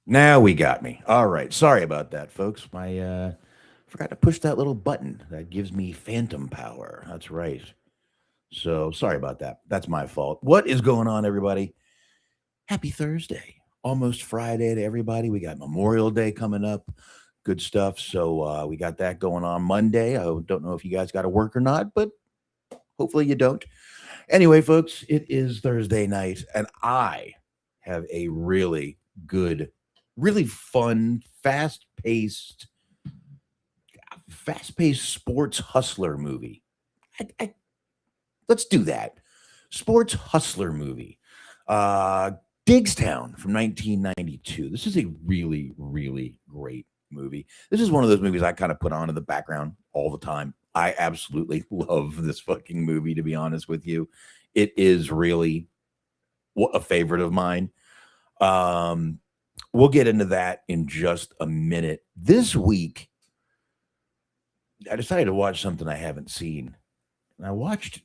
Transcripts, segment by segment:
Now we got me. All right. Sorry about that, folks. My forgot to push that little button that gives me phantom power. That's right. So sorry about that. That's my fault. What is going on, everybody? Happy Thursday. Almost Friday to everybody. We got Memorial Day coming up. Good stuff. So we got that going on Monday. I don't know if you guys got to work or not, but hopefully you don't. Anyway, folks, it is Thursday night, and I have a really good, really fun, fast-paced sports hustler movie. I let's do that. Sports hustler movie. Uh, Diggstown from 1992. This is a really, really great movie. This is one of those movies I kind of put on in the background all the time. I absolutely love this fucking movie, to be honest with you. It is really a favorite of mine. Um, we'll get into that in just a minute. This week, I decided to watch something I haven't seen. And I watched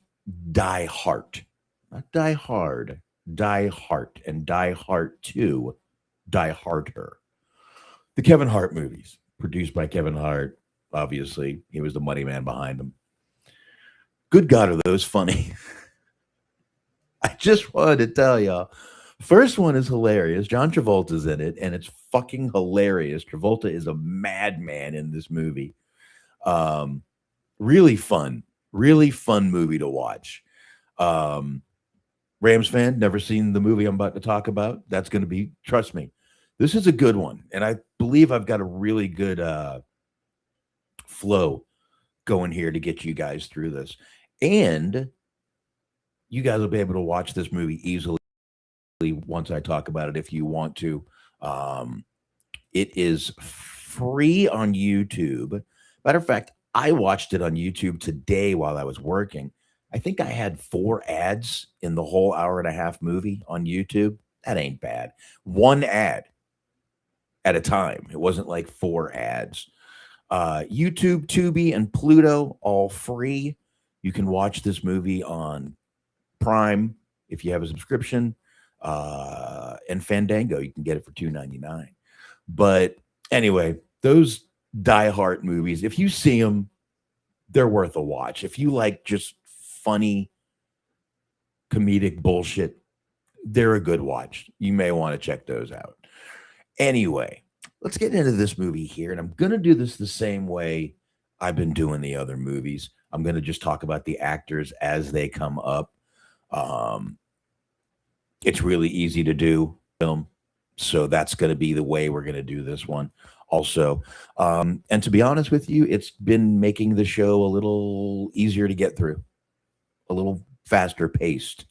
Die Hard, not Die Hard, Die Hard, and Die Hard 2, Die Harder. The Kevin Hart movies, produced by Kevin Hart. Obviously, he was the money man behind them. Good God, are those funny? I just wanted to tell y'all. First one is hilarious. John Travolta's in it, and it's fucking hilarious. Travolta is a madman in this movie. Um, really fun movie to watch. Um, Rams fan, never seen the movie I'm about to talk about. That's going to be, trust me, this is a good one. And I believe I've got a really good flow going here to get you guys through this. And you guys will be able to watch this movie easily once I talk about it if you want to. Um, it is free on YouTube. Matter of fact, I watched it on YouTube today while I was working. I think I had 4 ads in the whole hour and a half movie on YouTube. That ain't bad. One ad at a time. It wasn't like 4 ads. YouTube, Tubi, and Pluto, all free. You can watch this movie on Prime if you have a subscription. And Fandango, you can get it for $2.99. But anyway, those Die Hard movies, if you see them, they're worth a watch. If you like just funny comedic bullshit, they're a good watch. You may want to check those out. Anyway, let's get into this movie here. And I'm going to do this the same way I've been doing the other movies. I'm going to just talk about the actors as they come up. Um, it's really easy to do film. So that's going to be the way we're going to do this one also. And to be honest with you, it's been making the show a little easier to get through, a little faster paced.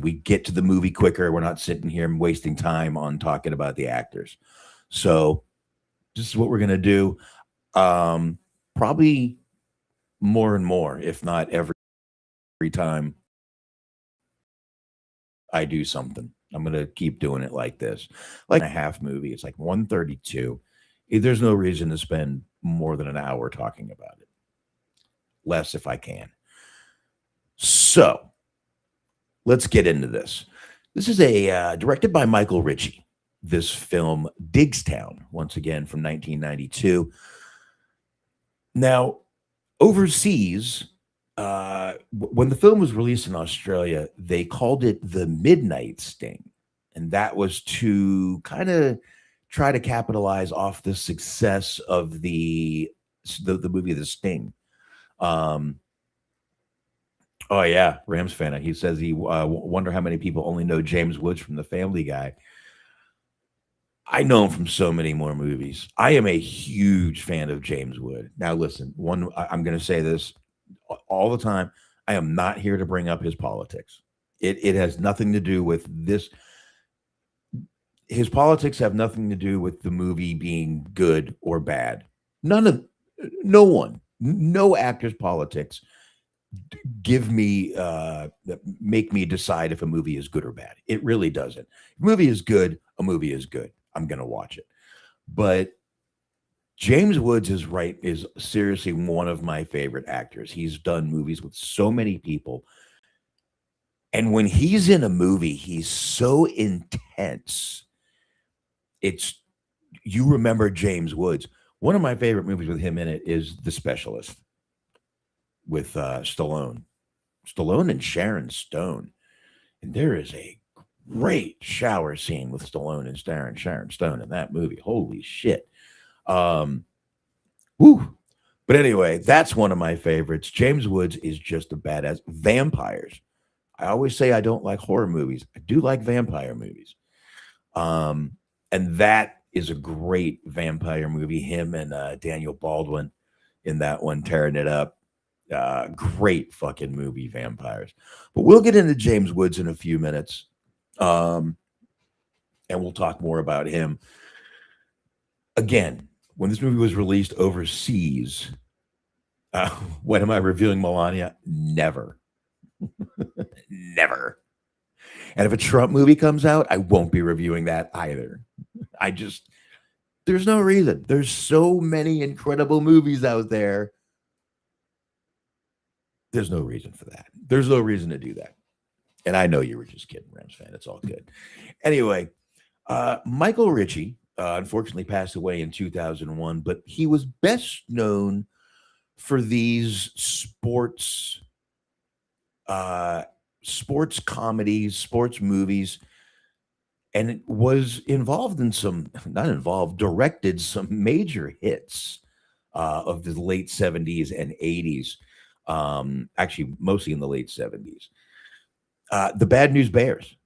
We get to the movie quicker. We're not sitting here and wasting time on talking about the actors. So this is what we're going to do. Probably more and more, if not every time I do something. I'm going to keep doing it like this. Like a half movie, it's like 132. There's no reason to spend more than an hour talking about it. Less if I can. So let's get into this. This is a directed by Michael Ritchie. This film, Diggstown, once again from 1992. Now, overseas, when the film was released in Australia, they called it The Midnight Sting. And that was to kind of try to capitalize off the success of the movie The Sting. Um, oh, yeah, Rams fan. He says he wonder how many people only know James Woods from The Family Guy. I know him from so many more movies. I am a huge fan of James Wood. Now, listen, I'm going to say this all the time. I am not here to bring up his politics. It has nothing to do with this. His politics have nothing to do with the movie being good or bad. No one, no actor's politics give me make me decide if a movie is good or bad. It really doesn't. If a movie is good, a movie is good. I'm going to watch it. But James Woods is seriously one of my favorite actors. He's done movies with so many people. And when he's in a movie, he's so intense it's you remember James Woods. One of my favorite movies with him in it is The Specialist with Stallone and Sharon Stone. And there is a great shower scene with Stallone and Sharon Stone in that movie. Holy shit. Um, woo. But anyway, that's one of my favorites. James Woods is just a badass. Vampires. I always say I don't like horror movies. I do like vampire movies. And that is a great vampire movie. Him and Daniel Baldwin in that one, tearing it up. Great fucking movie, Vampires. But we'll get into James Woods in a few minutes. And we'll talk more about him. Again, when this movie was released overseas, when am I reviewing Melania? Never. Never. And if a Trump movie comes out, I won't be reviewing that either. There's no reason. There's so many incredible movies out there. There's no reason for that. There's no reason to do that. And I know you were just kidding, Rams fan. It's all good. Anyway, Michael Ritchie unfortunately passed away in 2001, but he was best known for these sports comedies, sports movies, and it was involved in directed some major hits of the late 70s and 80s. Actually, mostly in the late 70s. The Bad News Bears.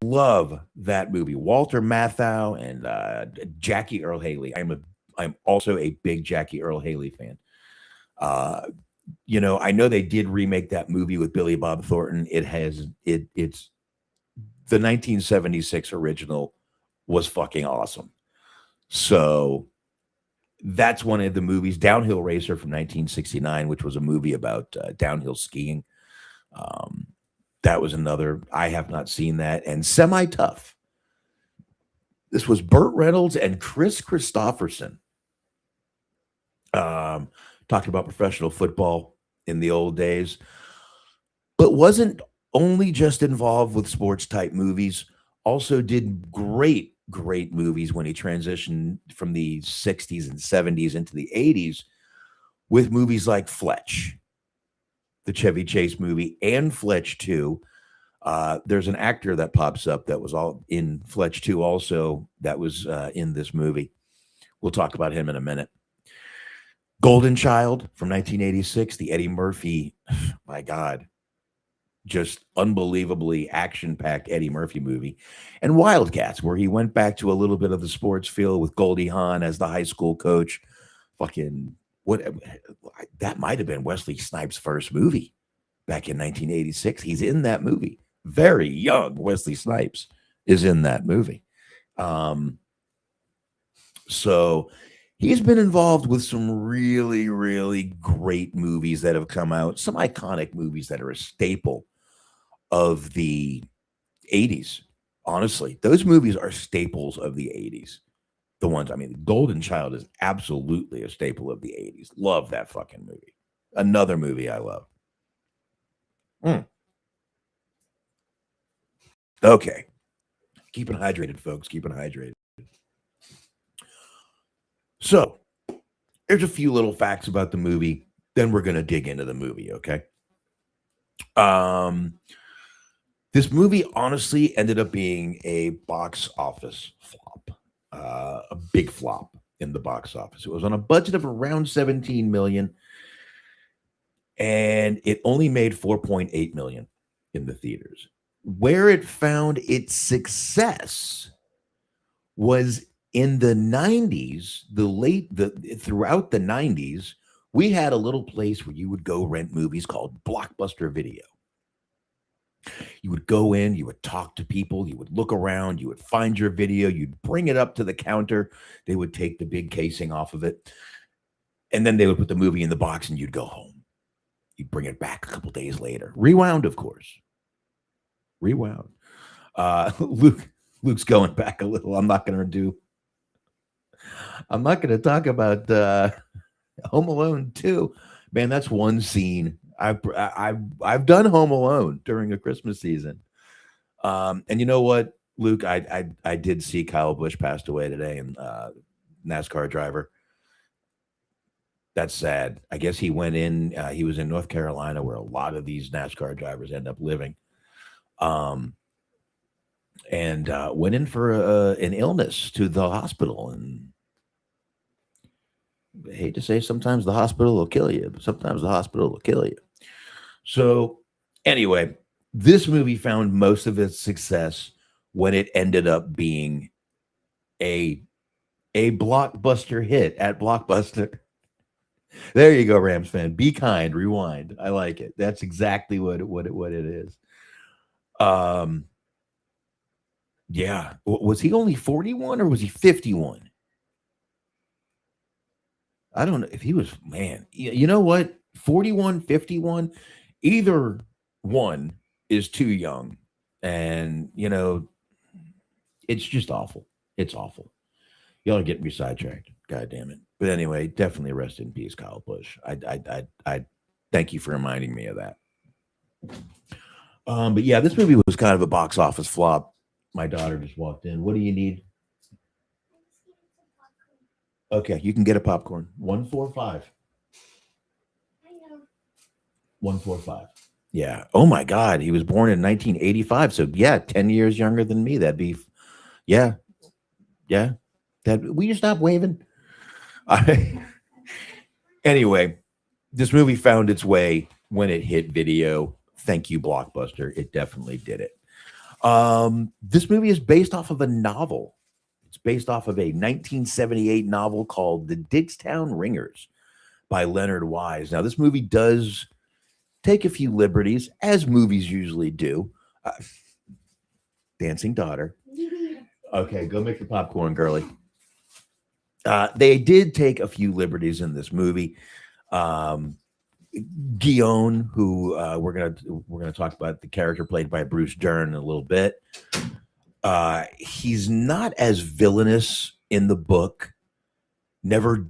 Love that movie. Walter Matthau and Jackie Earl Haley. I'm also a big Jackie Earl Haley fan. I know they did remake that movie with Billy Bob Thornton. It's the 1976 original was fucking awesome. So that's one of the movies. Downhill Racer from 1969, which was a movie about downhill skiing. That was another. I have not seen that. And Semi Tough. This was Burt Reynolds and Chris Christopherson. Talking about professional football in the old days, but wasn't only just involved with sports type movies. Also did great movies when he transitioned from the 60s and 70s into the 80s with movies like Fletch, the Chevy Chase movie, and Fletch 2. There's an actor that pops up that was all in Fletch 2 also that was in this movie. We'll talk about him in a minute. Golden Child from 1986, the Eddie Murphy, my God, just unbelievably action-packed Eddie Murphy movie. And Wildcats, where he went back to a little bit of the sports field with Goldie Hawn as the high school coach. That might have been Wesley Snipes' first movie back in 1986. He's in that movie. Very young Wesley Snipes is in that movie. So he's been involved with some really, really great movies that have come out, some iconic movies that are a staple of the 80s. Honestly, those movies are staples of the 80s. The ones, Golden Child is absolutely a staple of the 80s. Love that fucking movie. Another movie I love. Okay. Keeping hydrated, folks. Keeping hydrated. So, there's a few little facts about the movie. Then we're going to dig into the movie, okay? This movie honestly ended up being a box office flop, a big flop in the box office. It was on a budget of around $17 million, and it only made $4.8 million in the theaters. Where it found its success was in the 90s, throughout the 90s, we had a little place where you would go rent movies called Blockbuster Video. You would go in, you would talk to people, you would look around, you would find your video, you'd bring it up to the counter, they would take the big casing off of it, and then they would put the movie in the box and you'd go home. You'd bring it back a couple days later. Rewound, of course. Rewound. Luke's going back a little. I'm not going to talk about Home Alone 2. Man, that's one scene. I've done Home Alone during a Christmas season. And you know what? Luke, I did see Kyle Busch passed away today, and NASCAR driver. That's sad. I guess he went in. He was in North Carolina, where a lot of these NASCAR drivers end up living, um, and went in for an illness to the hospital. And I hate to say, sometimes the hospital will kill you, but sometimes the hospital will kill you. So, anyway, this movie found most of its success when it ended up being a blockbuster hit at Blockbuster. There you go, Rams fan. Be kind. Rewind. I like it. That's exactly what it is. Um, yeah. Was he only 41 or was he 51? I don't know if he was. Man, you know what? 41, 51. Either one is too young, and it's just awful. It's awful. Y'all are getting me sidetracked. God damn it. But anyway, definitely rest in peace, Kyle Busch. I thank you for reminding me of that. But yeah, this movie was kind of a box office flop. My daughter just walked in. What do you need? Okay, you can get a popcorn. 145. 145. Yeah. Oh my God. He was born in 1985. So yeah, 10 years younger than me. That'd be, yeah. Yeah. Will you stop waving? Anyway, this movie found its way when it hit video. Thank you, Blockbuster. It definitely did it. This movie is based off of a novel. It's based off of a 1978 novel called The Diggstown Ringers by Leonard Wise. Now, this movie does take a few liberties, as movies usually do. Dancing daughter. Okay, go make your popcorn, girly. They did take a few liberties in this movie. Gillon, who we're gonna talk about, the character played by Bruce Dern in a little bit. He's not as villainous in the book. Never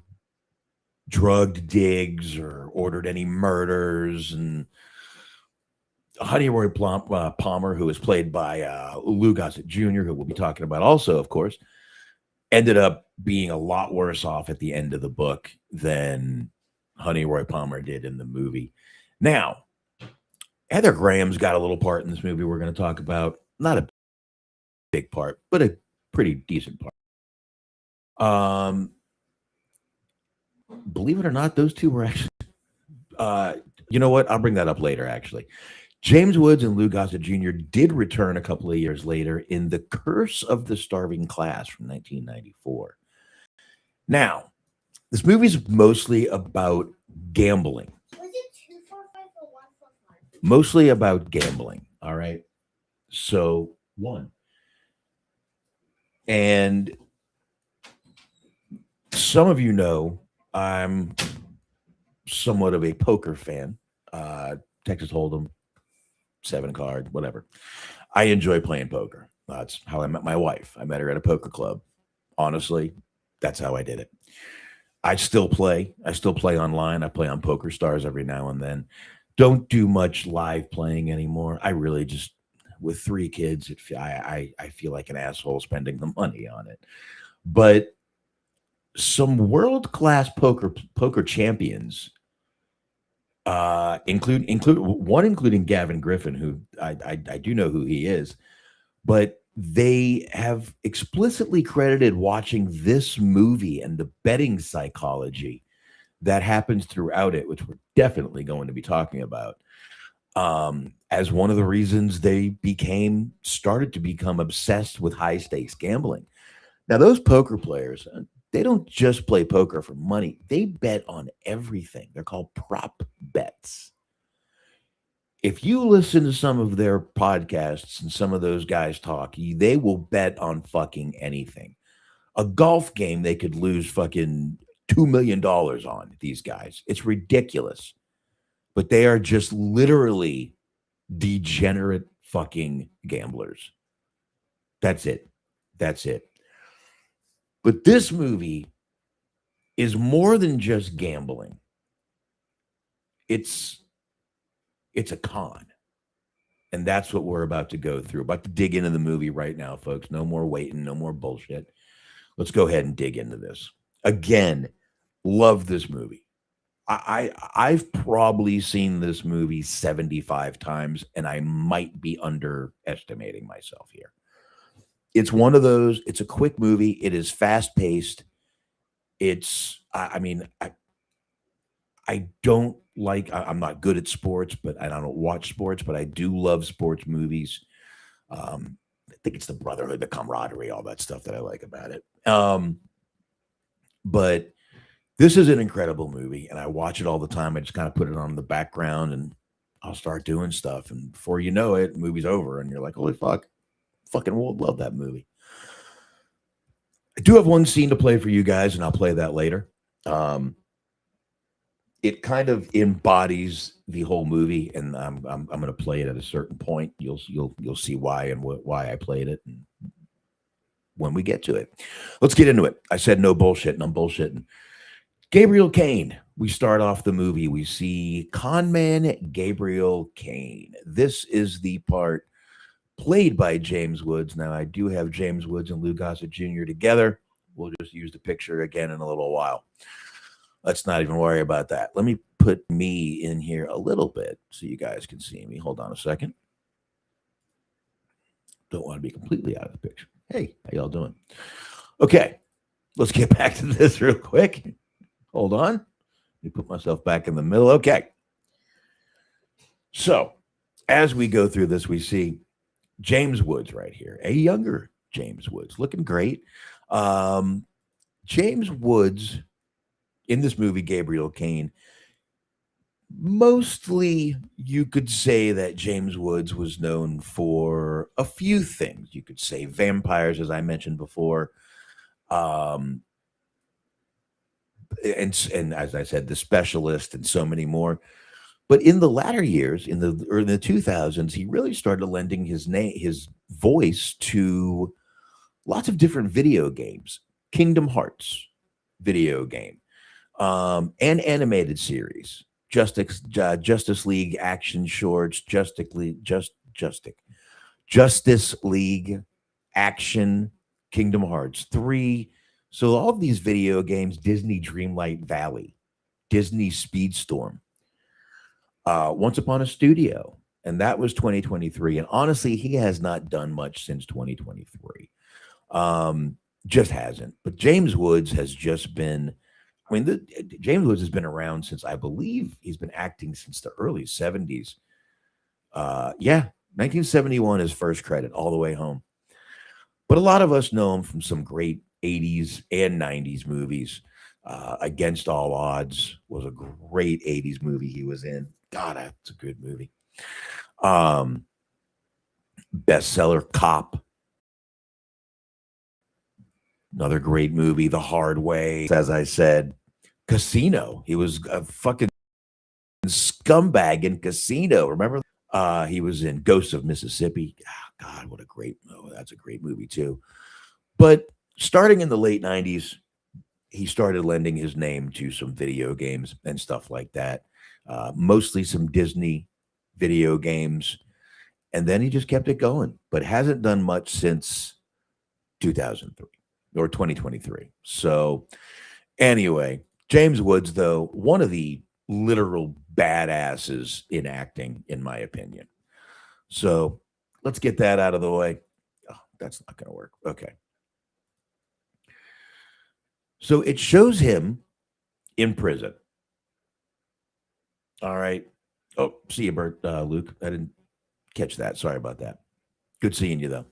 drugged Diggs or ordered any murders. And Honeyroy Palmer, who is played by Louis Gossett Jr., who we'll be talking about also, of course, ended up being a lot worse off at the end of the book than Honeyroy Palmer did in the movie. Now, Heather Graham's got a little part in this movie we're going to talk about. Not a big part, but a pretty decent part. Believe it or not, those two were actually, you know what? I'll bring that up later, actually. James Woods and Louis Gossett Jr. did return a couple of years later in The Curse of the Starving Class from 1994. Now, this movie is mostly about gambling. Was it 245 or 145? Mostly about gambling. All right. So, one. And some of you know I'm somewhat of a poker fan. Texas Hold'em, 7 card, whatever. I enjoy playing poker. That's how I met my wife. I met her at a poker club. Honestly, that's how I did it. I still play. I still play online. I play on Poker Stars every now and then. Don't do much live playing anymore. I really just, with 3 kids, I feel like an asshole spending the money on it. But some world-class poker champions, including Gavin Griffin, who I do know who he is, but they have explicitly credited watching this movie and the betting psychology that happens throughout it, which we're definitely going to be talking about, as one of the reasons they started to become obsessed with high stakes gambling. Now, those poker players, they don't just play poker for money. They bet on everything. They're called prop bets. If you listen to some of their podcasts and some of those guys talk, they will bet on fucking anything. A golf game they could lose fucking $2 million on, these guys. It's ridiculous. But they are just literally degenerate fucking gamblers. That's it. That's it. But this movie is more than just gambling. It's a con. And that's what we're about to go through. About to dig into the movie right now, folks. No more waiting, no more bullshit. Let's go ahead and dig into this. Again, love this movie. I've probably seen this movie 75 times, and I might be underestimating myself here. It's one of those, it's a quick movie. It is fast paced. I mean, I don't like, I'm not good at sports, but I don't watch sports, but I do love sports movies. I think it's the brotherhood, the camaraderie, all that stuff that I like about it. But this is an incredible movie, and I watch it all the time. I just kind of put it on the background, and I'll start doing stuff, and before you know it, the movie's over, and you're like, "Holy fuck, fucking love that movie." I do have one scene to play for you guys, and I'll play that later. It kind of embodies the whole movie, and I'm going to play it at a certain point. You'll see why and why I played it, and when we get to it. Let's get into it. I said no bullshit, and I'm bullshitting. Gabriel Caine. We start off the movie. We see conman Gabriel Caine. This is the part played by James Woods. Now, I do have James Woods and Louis Gossett Jr. together. We'll just use the picture again in a little while. Let's not even worry about that. Let me put me in here a little bit so you guys can see me. Hold on a second. Don't want to be completely out of the picture. Hey, how y'all doing? Okay, let's get back to this real quick. Hold on. Let me put myself back in the middle. Okay. So, as we go through this, we see James Woods right here, a younger James Woods, looking great. James Woods in this movie, Gabriel Caine, mostly you could say that James Woods was known for a few things. You could say vampires, as I mentioned before. And as I said, The Specialist and so many more. But in the latter years, in the 2000s, he really started lending his voice to lots of different video games. Kingdom Hearts video game, and animated series, Justice League action shorts, Justice League action, Kingdom Hearts 3. So all of these video games, Disney Dreamlight Valley, Disney Speedstorm, Once Upon a Studio, and that was 2023. And honestly, he has not done much since 2023. Just hasn't. But James Woods has just been, I mean, James Woods has been around since, I believe he's been acting since the early 70s. 1971 is first credit all the way home. But a lot of us know him from some great 80s and 90s movies. Against All Odds was a great 80s movie he was in. God, that's a good movie. Bestseller Cop. Another great movie, The Hard Way. As I said, Casino. He was a fucking scumbag in Casino. Remember? He was in Ghosts of Mississippi. Oh, God, what a great movie. That's a great movie, too. But starting in the late 90s, he started lending his name to some video games and stuff like that. Mostly some Disney video games. And then he just kept it going, but hasn't done much since 2003 or 2023. So anyway, James Woods, though, one of the literal badasses in acting, in my opinion. So let's get that out of the way. Oh, that's not going to work. Okay. So it shows him in prison. All right. Oh, see you, Bert, Luke. I didn't catch that. Sorry about that. Good seeing you, though.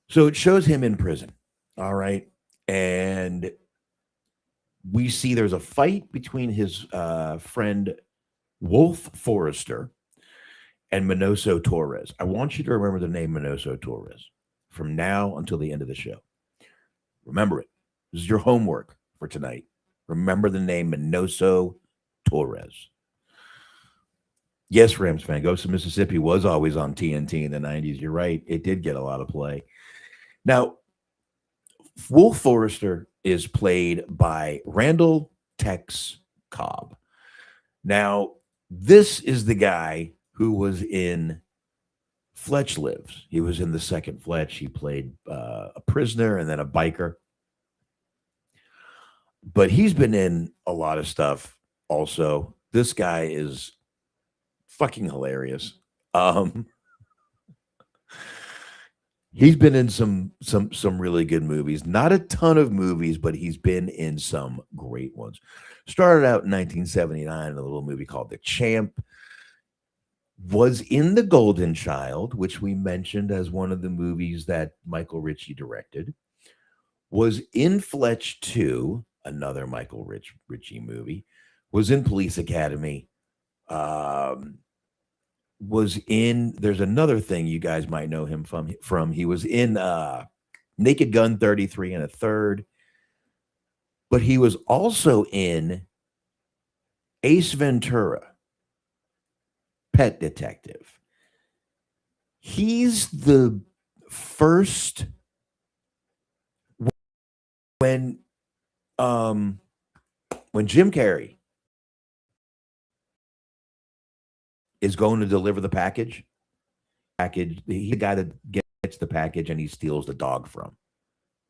So it shows him in prison. All right. And we see there's a fight between his friend Wolf Forrester and Minoso Torres. I want you to remember the name Minoso Torres from now until the end of the show. Remember it. This is your homework for tonight. Remember the name Minoso Torres. Yes, Rams fan. Ghost of Mississippi was always on TNT in the 90s. You're right. It did get a lot of play. Now, Wolf Forrester is played by Randall Tex Cobb. Now, this is the guy who was in Fletch lives. He was in the second Fletch. He played a prisoner and then a biker. But he's been in a lot of stuff also. This guy is fucking hilarious. Um, he's been in some really good movies. Not a ton of movies, but he's been in some great ones. Started out in 1979 in a little movie called The Champ. Was in The Golden Child, which we mentioned as one of the movies that Michael Ritchie directed. Was in Fletch 2, another Michael Ritchie movie. Was in Police Academy. Was in, there's another thing you guys might know him from. He was in Naked Gun 33 and a third. But he was also in Ace Ventura, Pet Detective. He's the first when Jim Carrey is going to deliver the package, he's the guy that gets the package and he steals the dog from.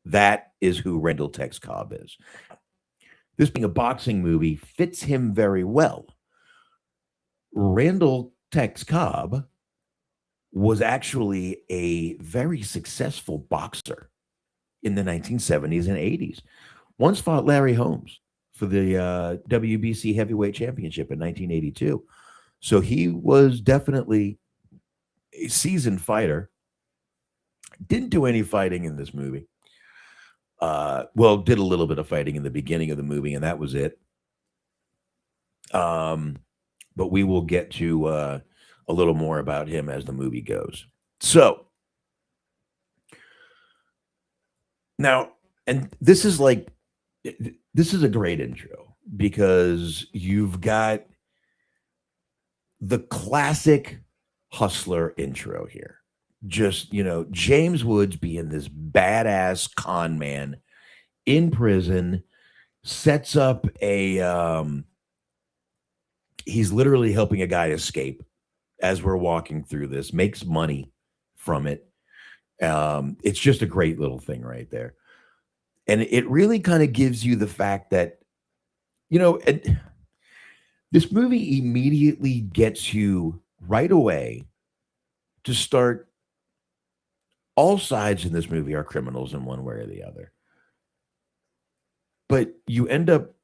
That is who Randall Tex Cobb is. This being a boxing movie fits him very well. Randall Tex Cobb was actually a very successful boxer in the 1970s and 80s. Once fought Larry Holmes for the WBC Heavyweight Championship in 1982. So he was definitely a seasoned fighter. Didn't do any fighting in this movie. Well, did a little bit of fighting in the beginning of the movie, and that was it. But we will get to a little more about him as the movie goes. So now, and this is a great intro because you've got the classic hustler intro here. Just, James Woods being this badass con man in prison, sets up he's literally helping a guy escape as we're walking through this, makes money from it. It's just a great little thing right there. And it really kind of gives you the fact that, this movie immediately gets you right away to start. All sides in this movie are criminals in one way or the other. But you end up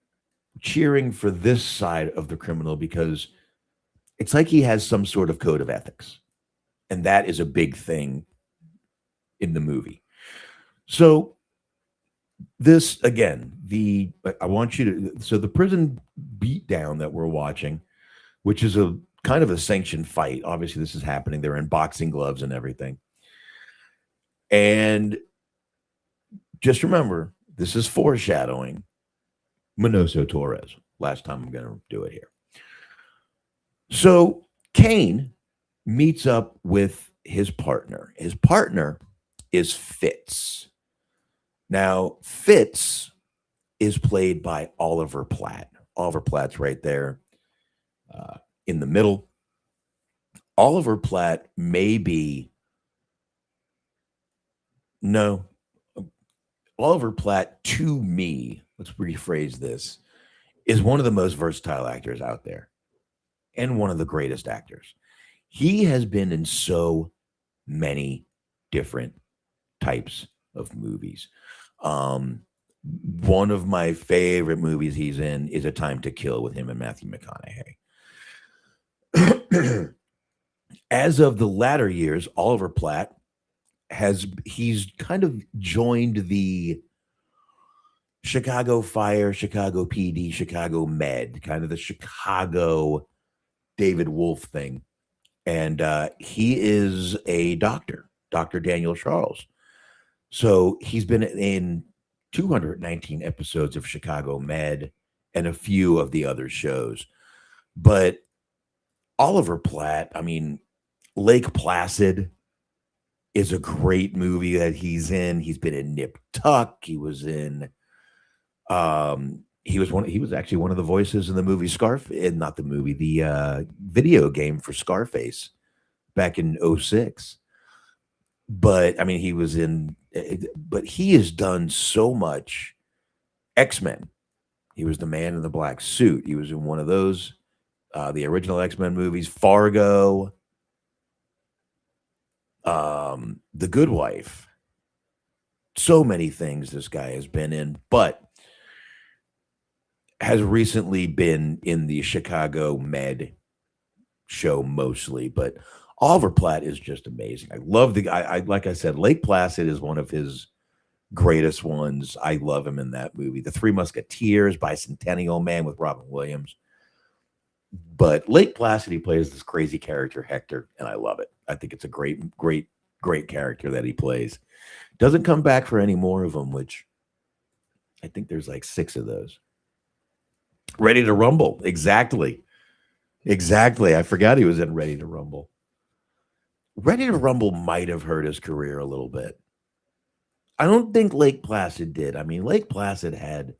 cheering for this side of the criminal because it's like he has some sort of code of ethics. And that is a big thing in the movie. So this, again, the prison beatdown that we're watching, which is a kind of a sanctioned fight. Obviously, this is happening. They're in boxing gloves and everything. And just remember, this is foreshadowing Manoso Torres. Last time I'm going to do it here. So Caine meets up with his partner. His partner is Fitz. Now, Fitz is played by Oliver Platt. Oliver Platt's right there in the middle. Oliver Platt may be No, Oliver Platt, to me, let's rephrase this, is one of the most versatile actors out there and one of the greatest actors. He has been in so many different types of movies. One of my favorite movies he's in is A Time to Kill with him and Matthew McConaughey. As of the latter years, Oliver Platt he's kind of joined the Chicago Fire, Chicago PD, Chicago Med, kind of the Chicago David Wolf thing. And he is a doctor, Dr. Daniel Charles. So he's been in 219 episodes of Chicago Med and a few of the other shows. But Oliver Platt, Lake Placid is a great movie that he's in. He's been in Nip Tuck. He was in he was actually one of the voices in the movie the video game for Scarface back in 2006. But I mean, he was in, but he has done so much. X-Men. He was the man in the black suit. He was in one of those, the original X-Men movies, Fargo, The Good Wife. So many things this guy has been in, but has recently been in the Chicago Med show mostly. But Oliver Platt is just amazing. I love the guy. Like I said, Lake Placid is one of his greatest ones. I love him in that movie. The Three Musketeers, Bicentennial Man with Robin Williams. But Lake Placid, he plays this crazy character, Hector, and I love it. I think it's a great character that he plays. Doesn't come back for any more of them, which I think there's like 6 of those. Ready to Rumble. Exactly. I forgot he was in Ready to Rumble. Ready to Rumble might have hurt his career a little bit. I don't think Lake Placid did. I mean, Lake Placid had,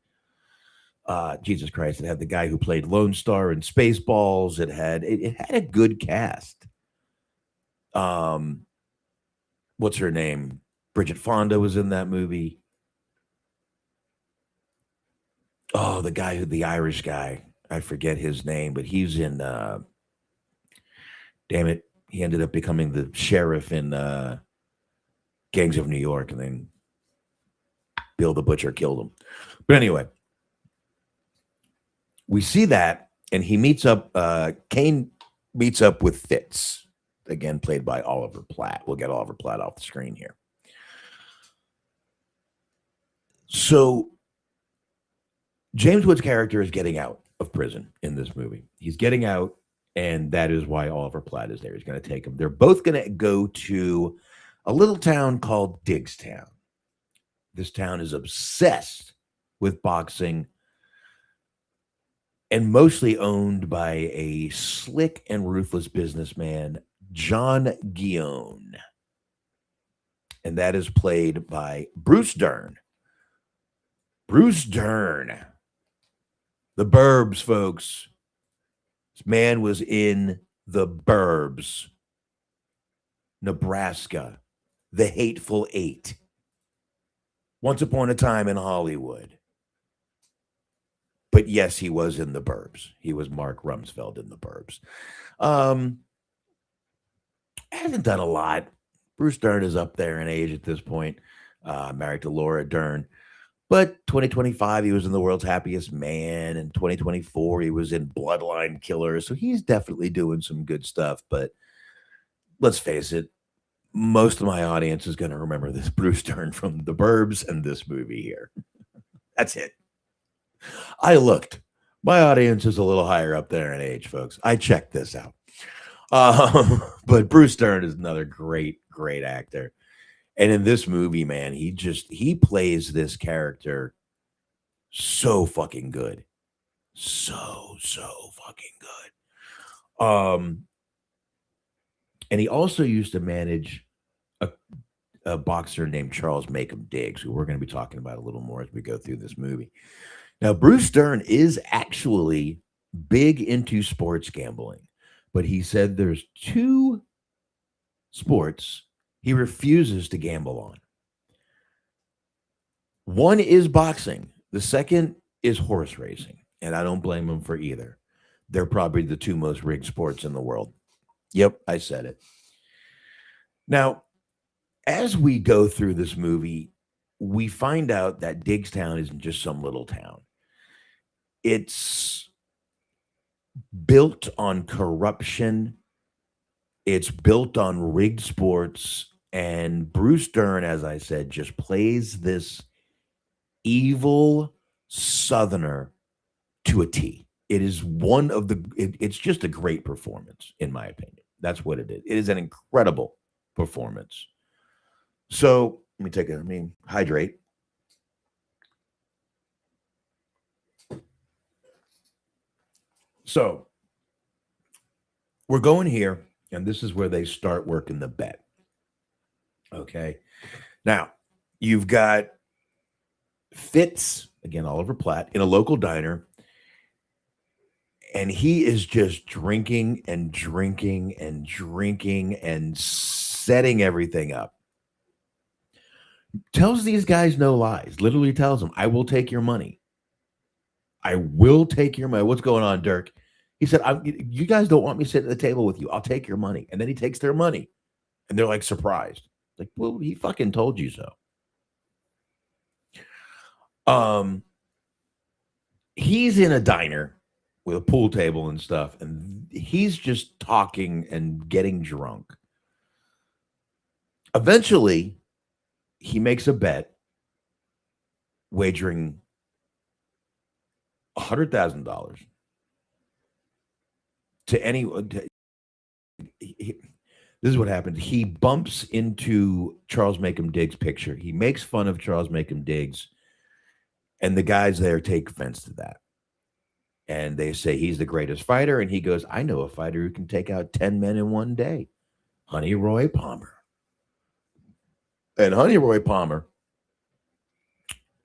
Jesus Christ, it had the guy who played Lone Star in Spaceballs. It had a good cast. What's her name? Bridget Fonda was in that movie. Oh, the Irish guy. I forget his name, but he's in, damn it, he ended up becoming the sheriff in Gangs of New York, and then Bill the Butcher killed him. But anyway, we see that, and he meets up, Caine meets up with Fitz, again, played by Oliver Platt. We'll get Oliver Platt off the screen here. So James Woods' character is getting out of prison in this movie. He's getting out, and that is why Oliver Platt is there. He's going to take him. They're both going to go to a little town called Diggstown. This town is obsessed with boxing and mostly owned by a slick and ruthless businessman, John Gillon. And that is played by Bruce Dern. Bruce Dern. The Burbs, folks. This man was in The Burbs, Nebraska, The Hateful Eight, Once Upon a Time in Hollywood. But yes, he was in The Burbs. He was Mark Rumsfeld in The Burbs. Hasn't done a lot. Bruce Dern is up there in age at this point, married to Laura Dern. But 2025, he was in The World's Happiest Man. In 2024, he was in Bloodline Killer. So he's definitely doing some good stuff. But let's face it, most of my audience is going to remember this Bruce Dern from The Burbs and this movie here. That's it. I looked. My audience is a little higher up there in age, folks. I checked this out. But Bruce Dern is another great actor. And in this movie, man, he plays this character so fucking good. So fucking good. And he also used to manage a boxer named Charles Macomb Diggs, who we're going to be talking about a little more as we go through this movie. Now, Bruce Dern is actually big into sports gambling, but he said there's 2 sports he refuses to gamble on. One is boxing. The second is horse racing. And I don't blame him for either. They're probably the 2 most rigged sports in the world. Yep, I said it. Now, as we go through this movie, we find out that Diggstown isn't just some little town. It's built on corruption. It's built on rigged sports. And Bruce Dern, as I said, just plays this evil Southerner to a T. It is it's just a great performance, in my opinion. That's what it is. It is an incredible performance. So let me hydrate. So we're going here, and this is where they start working the bet. Okay. Now, you've got Fitz, again, Oliver Platt, in a local diner, and he is just drinking and setting everything up. Tells these guys no lies. Literally tells them, I will take your money. I will take your money. What's going on, Dirk? He said, you guys don't want me sitting at the table with you. I'll take your money. And then he takes their money. And they're like surprised. Like, well, he fucking told you so. He's in a diner with a pool table and stuff, and he's just talking and getting drunk. Eventually, he makes a bet, wagering $100,000 to anyone. This is what happened. He bumps into Charles Macon Diggs' picture. He makes fun of Charles Macon Diggs, and the guys there take offense to that. And they say he's the greatest fighter, and he goes, I know a fighter who can take out 10 men in one day, Honey Roy Palmer. And Honey Roy Palmer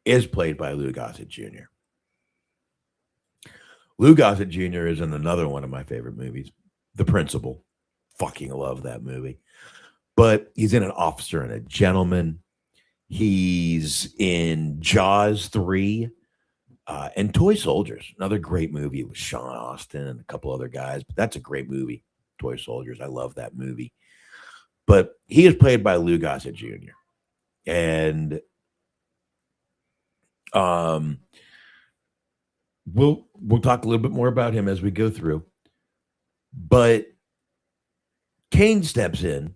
is played by Louis Gossett Jr. Lou Gossett Jr. is in another one of my favorite movies, The Principal. Fucking love that movie. But he's in An Officer and a Gentleman. He's in Jaws 3 and Toy Soldiers, another great movie with Sean Austin and a couple other guys. But that's a great movie, Toy Soldiers. I love that movie. But he is played by Lou Gossett Jr. And we'll talk a little bit more about him as we go through. But Caine steps in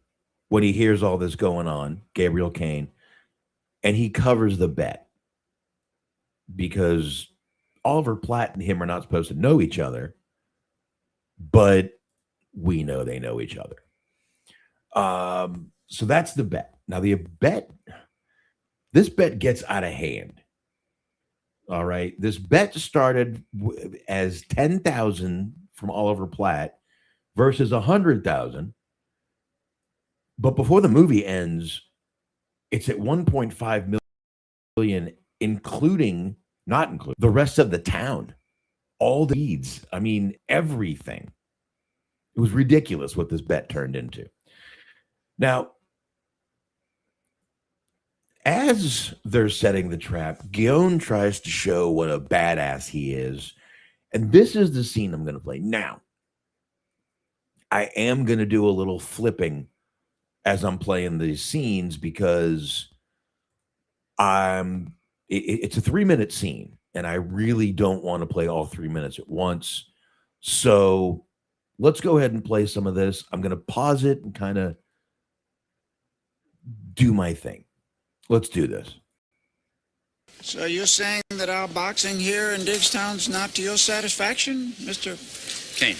when he hears all this going on, Gabriel Caine, and he covers the bet because Oliver Platt and him are not supposed to know each other, but we know they know each other. So that's the bet. Now this bet gets out of hand. All right. This bet started as 10,000 from Oliver Platt versus 100,000. But before the movie ends, it's at 1.5 million, not including the rest of the town, all the leads. I mean, everything. It was ridiculous what this bet turned into. Now, as they're setting the trap, Gillon tries to show what a badass he is. And this is the scene I'm going to play. Now, I am going to do a little flipping as I'm playing these scenes because it's a 3-minute scene, and I really don't want to play all 3 minutes at once. So let's go ahead and play some of this. I'm going to pause it and kind of do my thing. Let's do this. So you're saying that our boxing here in Diggstown's not to your satisfaction, Mr. Caine.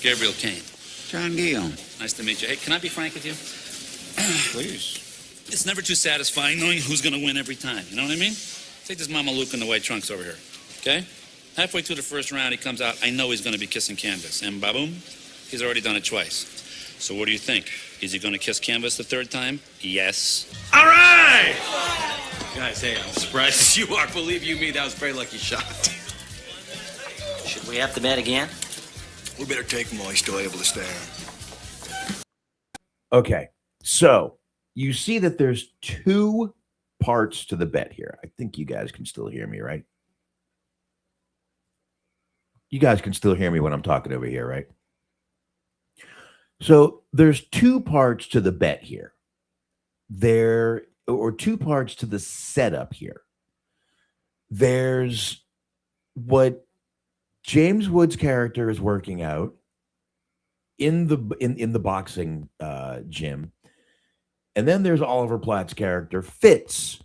Gabriel Caine. John Gillon? Nice to meet you. Hey, can I be frank with you? Please. It's never too satisfying knowing who's going to win every time. You know what I mean? Take this Mama Luke in the white trunks over here, okay? Halfway through the first round, he comes out. I know he's going to be kissing canvas. And ba-boom, he's already done it twice. So what do you think? Is he going to kiss canvas the third time? Yes. All right! Guys, hey, I'm surprised as you are. Believe you me, that was a very lucky shot. Should we have to bet again? We better take him while he's still able to stand. Okay, so you see that there's 2 parts to the bet here. I think you guys can still hear me, right? You guys can still hear me when I'm talking over here, right? So there's 2 parts to the bet here. There are 2 parts to the setup here. There's what James Woods' character is working out in the boxing gym, and then there's Oliver Platt's character Fitz,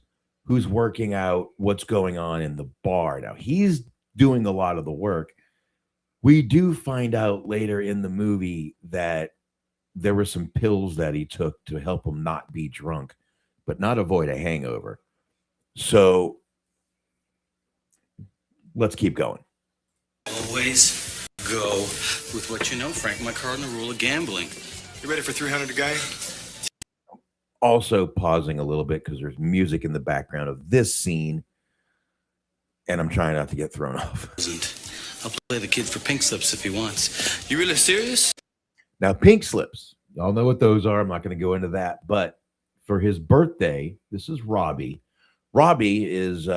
who's working out what's going on in the bar. Now he's doing a lot of the work. We do find out later in the movie that there were some pills that he took to help him not be drunk, but not avoid a hangover. So let's keep going. Always go with what you know, Frank. My cardinal rule of gambling. You ready for 300 a guy? Also pausing a little bit because there's music in the background of this scene, and I'm trying not to get thrown off. I'll play the kid for pink slips if he wants. You really serious? Now, pink slips, y'all know what those are. I'm not going to go into that, but for his birthday. This is Robbie. Robbie is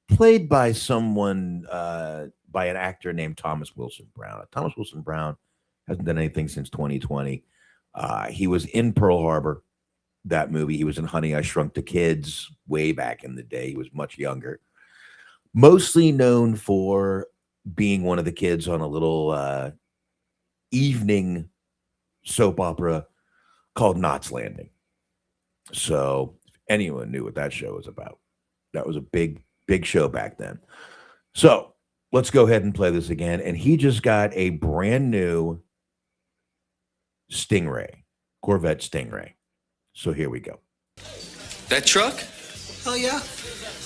played by someone, by an actor named Thomas Wilson Brown. Thomas Wilson Brown hasn't done anything since 2020. He was in Pearl Harbor, that movie. He was in Honey, I Shrunk the Kids way back in the day. He was much younger. Mostly known for being one of the kids on a little evening soap opera called Knots Landing. So if anyone knew what that show was about, that was a big show back then. So let's go ahead and play this again. And he just got a brand new Stingray, Corvette Stingray. So here we go. That truck? Oh, yeah.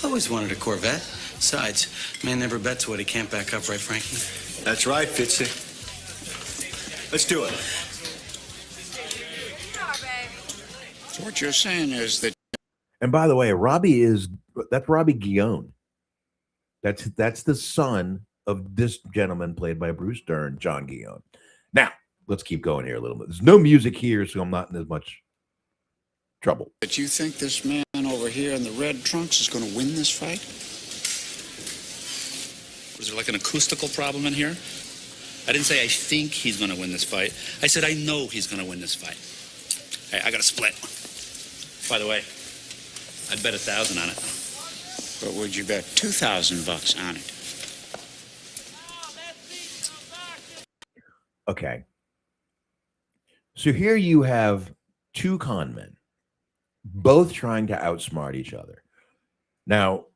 Always wanted a Corvette. Besides, man never bets what he can't back up, right, Frankie? That's right, Fitzy. Let's do it. So what you're saying is that. And by the way, that's Robbie Guillon. That's the son of this gentleman played by Bruce Dern, John Gillon. Now, let's keep going here a little bit. There's no music here, so I'm not in as much trouble. But you think this man over here in the red trunks is going to win this fight? Was there like an acoustical problem in here? I didn't say I think he's going to win this fight. I said I know he's going to win this fight. Hey, I got a split. By the way, I'd bet 1,000 on it. But would you bet $2,000 on it? Okay. So here you have two con men, both trying to outsmart each other. Now,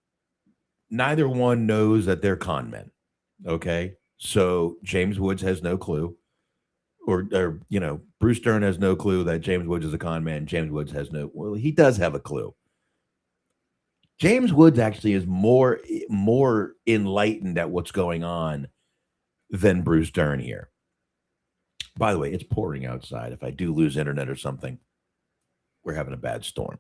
neither one knows that they're con men. Okay. So James Woods has no clue. Or Bruce Dern has no clue that James Woods is a con man. James Woods has well, he does have a clue. James Woods actually is more enlightened at what's going on than Bruce Dern here. By the way, it's pouring outside. If I do lose internet or something, we're having a bad storm.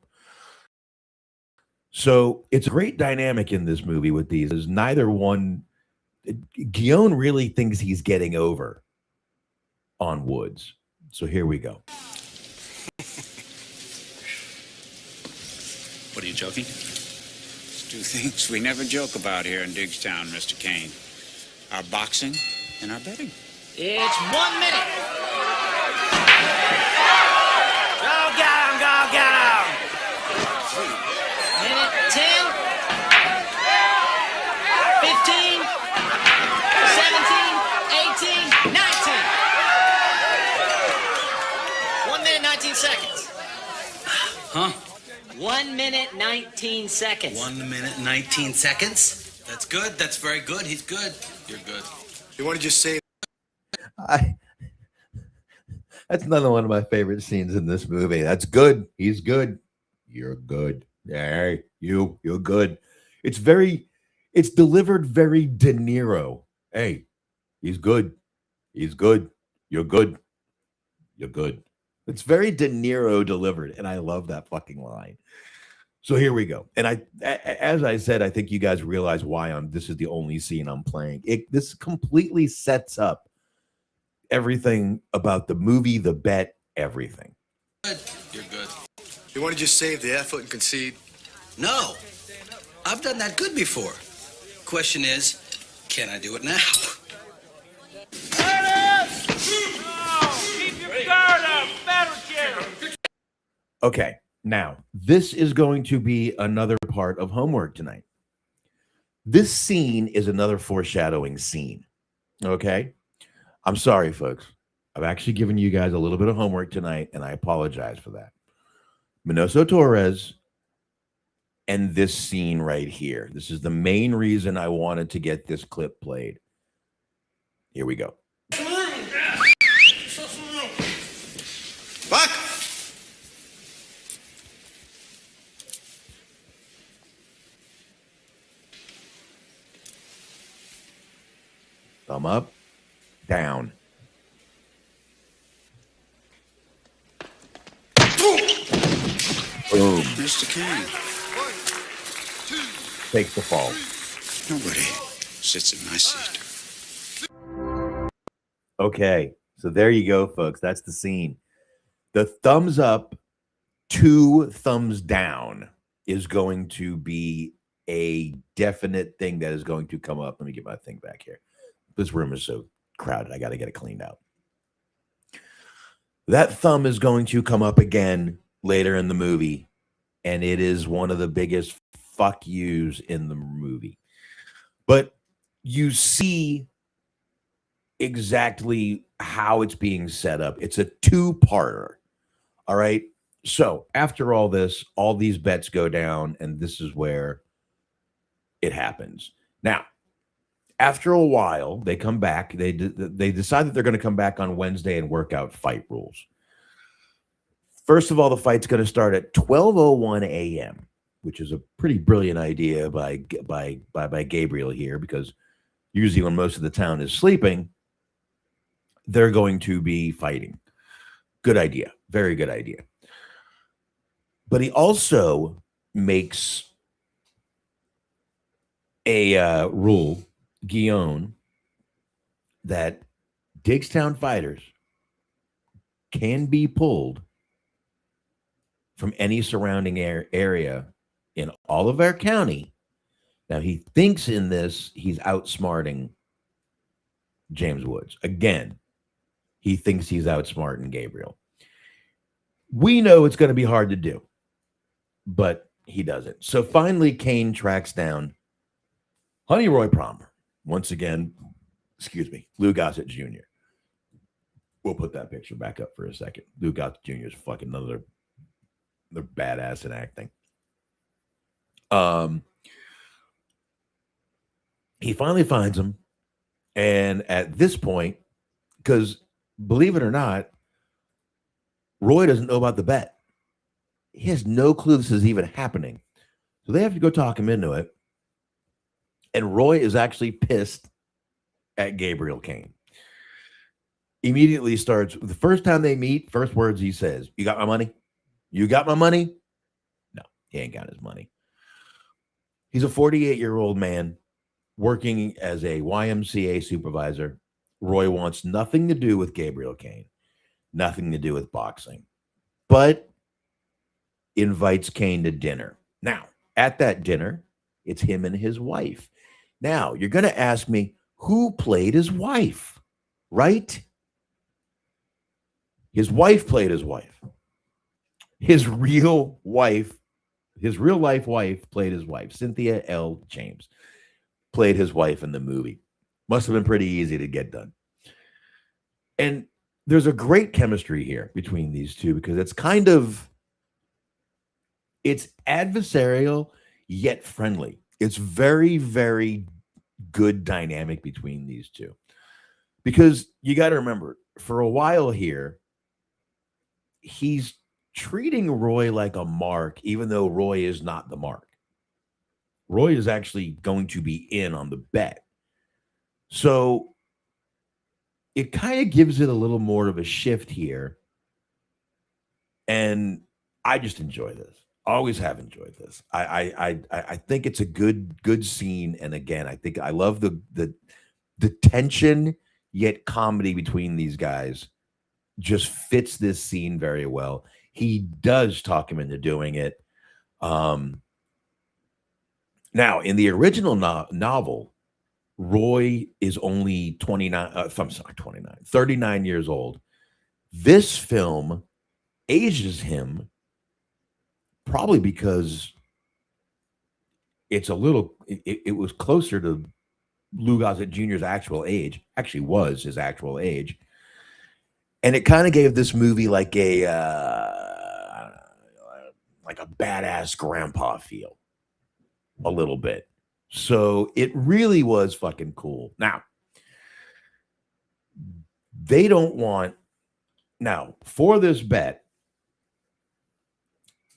So it's a great dynamic in this movie with these. Is neither one. Guillaume really thinks he's getting over on Woods. So here we go. What, are you joking? Let's do things we never joke about here in Diggstown, Mr. Caine. Our boxing and our betting. It's 1 minute. Go get him, go get him. Minute 10, 15, 17, 18, 19. 1 minute, 19 seconds. Huh? 1 minute, 19 seconds. 1 minute, 19 seconds? That's good. That's very good. He's good. You're good. You want to just say That's another one of my favorite scenes in this movie. That's good. He's good. You're good. Hey, you're good. It's delivered very De Niro. Hey, he's good. He's good. You're good. You're good. It's very De Niro delivered, and I love that fucking line. So here we go. And as I said, I think you guys realize why this is the only scene I'm playing. This completely sets up everything about the movie, the bet, everything. Good. You're good. you want to just save the effort and concede? No. I've done that good before. Question is, can I do it now? Keep your guard up. Battle chair. Okay, now this is going to be another part of homework tonight. This scene is another foreshadowing scene. Okay, I'm sorry, folks. I've actually given you guys a little bit of homework tonight, and I apologize for that. Minoso Torres and this scene right here. This is the main reason I wanted to get this clip played. Here we go. Buck! Thumb up, down. Boom. Mr. Caine, Takes the fall. nobody sits in my seat. Okay, so there you go, folks. That's the scene. The thumbs up 2 thumbs down is going to be a definite thing that is going to come up. Let me get my thing back here. This room is so crowded. I got to get it cleaned out. That thumb is going to come up again later in the movie, and it is one of the biggest fuck yous in the movie. But you see exactly how it's being set up. It's a 2-parter. All right. So after all this, all these bets go down, and this is where it happens. Now, after a while, they come back. They decide that they're going to come back on Wednesday and work out fight rules. First of all, the fight's going to start at 12:01 a.m., which is a pretty brilliant idea by Gabriel here, because usually when most of the town is sleeping, they're going to be fighting. Good idea. Very good idea. But he also makes a rule, Gillon, that Diggstown fighters can be pulled from any surrounding area in Oliver County. Now, he thinks in this he's outsmarting James Woods. Again, he thinks he's outsmarting Gabriel. We know it's going to be hard to do, but he doesn't. So finally, Caine tracks down Honey Roy Palmer. Once again, Louis Gossett Jr. We'll put that picture back up for a second. Louis Gossett Jr. is fucking another badass in acting. He finally finds him, and at this point, because believe it or not, Roy doesn't know about the bet. He has no clue this is even happening. So they have to go talk him into it. And Roy is actually pissed at Gabriel Caine. Immediately starts, the first time they meet, first words he says, "You got my money? You got my money?" No, he ain't got his money. He's a 48-year-old man working as a YMCA supervisor. Roy wants nothing to do with Gabriel Caine, nothing to do with boxing, but invites Caine to dinner. Now, at that dinner, it's him and his wife. Now, you're going to ask me, who played his wife, right? His wife played his wife. His real life wife played his wife. Cynthia L. James played his wife in the movie. Must have been pretty easy to get done. And there's a great chemistry here between these two, because it's adversarial yet friendly. It's very, very good dynamic between these two. Because you got to remember, for a while here, he's treating Roy like a mark, even though Roy is not the mark. Roy is actually going to be in on the bet. So it kind of gives it a little more of a shift here. And I just enjoy this. Always have enjoyed this. I think it's a good scene. And again, I think I love the tension yet comedy between these guys. Just fits this scene very well. He does talk him into doing it. Now, in the original novel, Roy is only 39 years old. This film ages him probably because it was closer to Louis Gossett Jr.'s actual age, actually was his actual age. And it kind of gave this movie like a badass grandpa feel a little bit. So it really was fucking cool. Now, for this bet,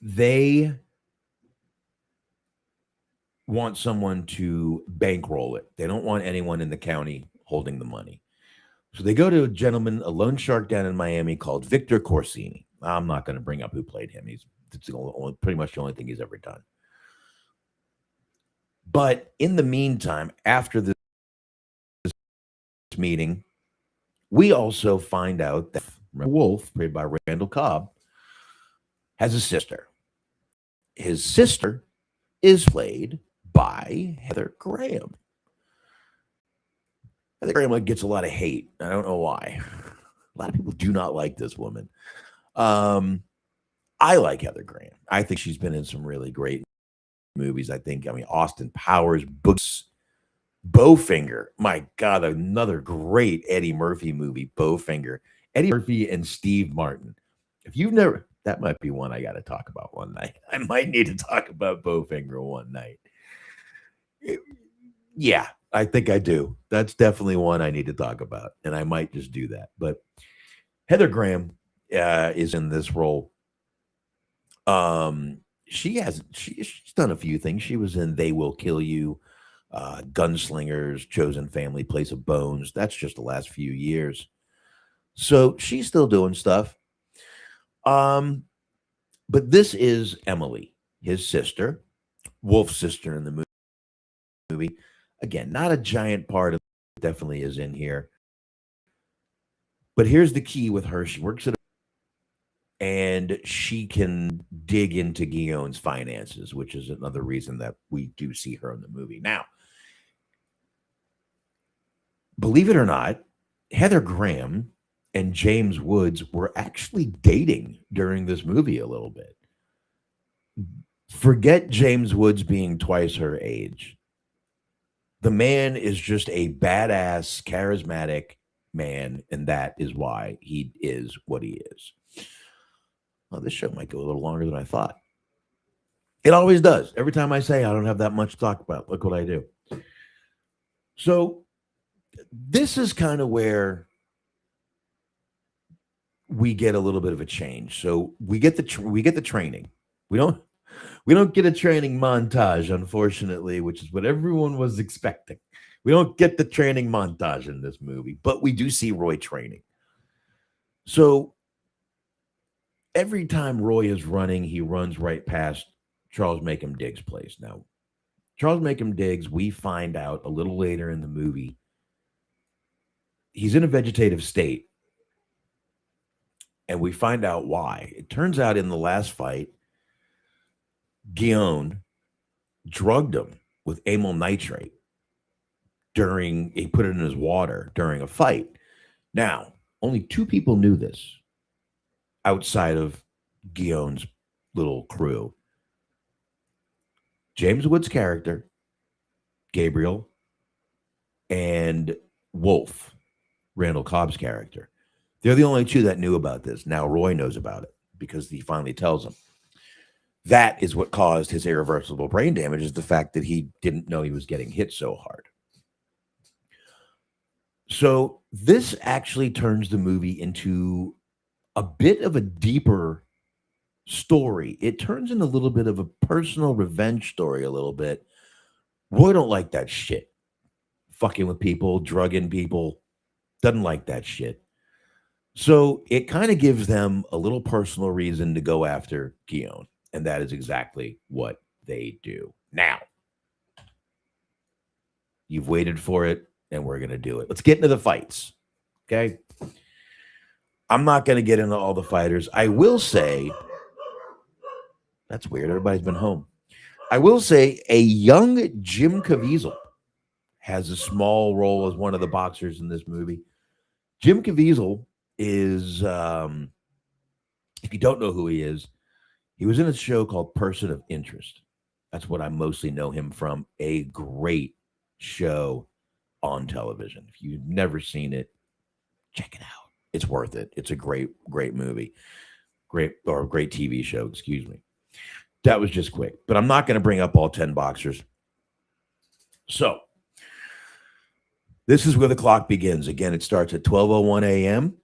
they want someone to bankroll it. They don't want anyone in the county holding the money. So they go to a loan shark down in Miami called Victor Corsini. I'm not going to bring up who played him. It's pretty much the only thing he's ever done. But in the meantime, after this meeting, we also find out that Wolf, played by Randall Cobb, has a sister. His sister is played by Heather Graham. Heather Graham gets a lot of hate. I don't know why. A lot of people do not like this woman. I like Heather Graham. I think she's been in some really great movies. I mean, Austin Powers, Books, Bowfinger. My God, another great Eddie Murphy movie, Bowfinger. Eddie Murphy and Steve Martin. If you've never, that might be one I got to talk about one night. I might need to talk about Bowfinger one night. Yeah, I think I do. That's definitely one I need to talk about, and I might just do that. But Heather Graham is in this role. She's done a few things. She was in They Will Kill You, Gunslingers, Chosen Family, Place of Bones. That's just the last few years. So she's still doing stuff. But this is Emily, his sister, Wolf's sister in the movie. Again, not a giant part of it, definitely is in here. But here's the key with her. She works at and she can dig into Gillon's finances, which is another reason that we do see her in the movie. Now, believe it or not, Heather Graham and James Woods were actually dating during this movie a little bit. Forget James Woods being twice her age. The man is just a badass, charismatic man, and that is why he is what he is. Well, this show might go a little longer than I thought. It always does. Every time I say I don't have that much to talk about, look what I do. So this is kind of where we get a little bit of a change. So we get the training. We don't get a training montage, unfortunately, which is what everyone was expecting. We don't get the training montage in this movie, but we do see Roy training. So every time Roy is running, he runs right past Charles Macomb Diggs' place. Now, Charles Macomb Diggs, we find out a little later in the movie, he's in a vegetative state. And we find out why. It turns out in the last fight, Gillon drugged him with amyl nitrate he put it in his water during a fight. Now, only two people knew this outside of Gillon's little crew. James Woods' character, Gabriel, and Wolf, Randall Cobb's character. They're the only two that knew about this. Now Roy knows about it because he finally tells him. That is what caused his irreversible brain damage, is the fact that he didn't know he was getting hit so hard. So this actually turns the movie into a bit of a deeper story. It turns into a little bit of a personal revenge story a little bit. Roy don't like that shit. Fucking with people, drugging people. Doesn't like that shit. So it kind of gives them a little personal reason to go after Gillon. And that is exactly what they do. Now, you've waited for it, and we're going to do it. Let's get into the fights. Okay? I'm not going to get into all the fighters. I will say, that's weird. Everybody's been home. I will say a young Jim Caviezel has a small role as one of the boxers in this movie. Jim Caviezel is, if you don't know who he is, he was in a show called Person of Interest. That's what I mostly know him from. A great show on television. If you've never seen it, check it out. It's worth it. It's a great, great movie. Great TV show, excuse me. That was just quick. But I'm not going to bring up all 10 boxers. So, this is where the clock begins. Again, it starts at 12:01 a.m.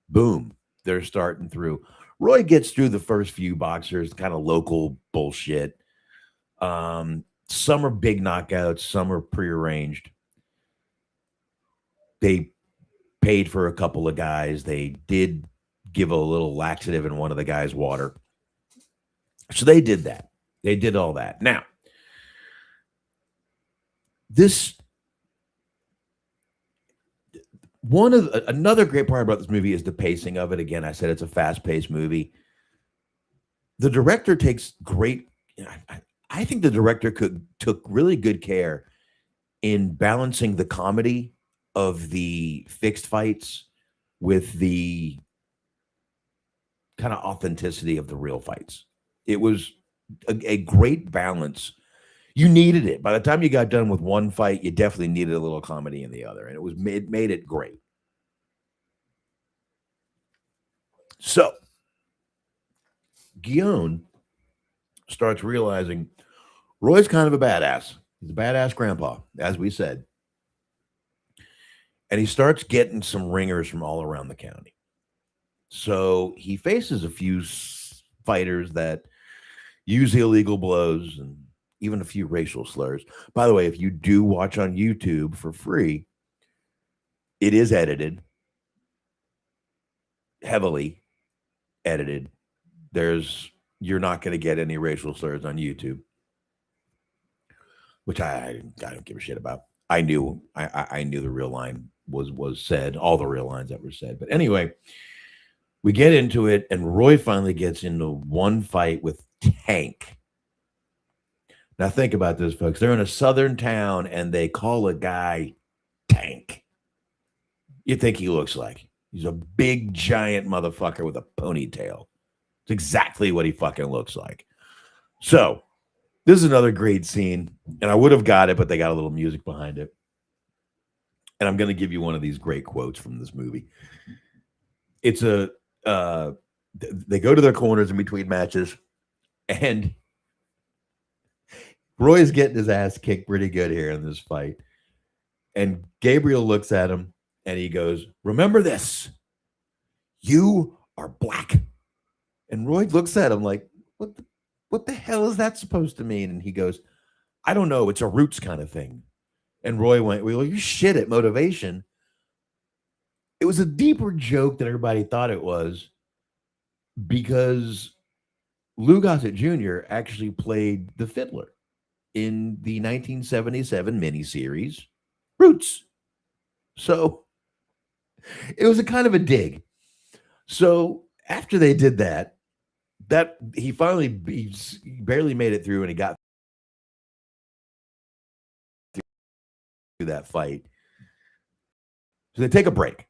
Boom. They're starting through. Roy gets through the first few boxers, kind of local bullshit. Some are big knockouts. Some are prearranged. They paid for a couple of guys. They did give a little laxative in one of the guys' water. So they did that. They did all that. Now, another great part about this movie is the pacing of it. Again, I said it's a fast-paced movie. the director takes great. I think the director took really good care in balancing the comedy of the fixed fights with the kind of authenticity of the real fights. It was a great balance. You needed it. By the time you got done with one fight, you definitely needed a little comedy in the other, and it made it great. So Gillon starts realizing Roy's kind of a badass. He's a badass grandpa, as we said. And he starts getting some ringers from all around the county. So he faces a few fighters that use illegal blows and even a few racial slurs. By the way, if you do watch on YouTube for free, it is edited, heavily edited. You're not going to get any racial slurs on YouTube, which I don't give a shit about. I knew the real line was said, all the real lines that were said. But anyway, we get into it, and Roy finally gets into one fight with Tank. Now think about this, folks. They're in a southern town, and they call a guy Tank. You think he looks like? He's a big, giant motherfucker with a ponytail. It's exactly what he fucking looks like. So this is another great scene, and I would have got it, but they got a little music behind it. And I'm going to give you one of these great quotes from this movie. It's they go to their corners in between matches, and Roy's getting his ass kicked pretty good here in this fight. And Gabriel looks at him, and he goes, "Remember this. You are black." And Roy looks at him like, what the hell is that supposed to mean? And he goes, "I don't know. It's a roots kind of thing." And Roy went, "Well, you shit at motivation." It was a deeper joke than everybody thought it was, because Louis Gossett Jr. actually played the fiddler in the 1977 miniseries Roots. So it was a kind of a dig. So after they did that he barely made it through, and he got through that fight. So they take a break.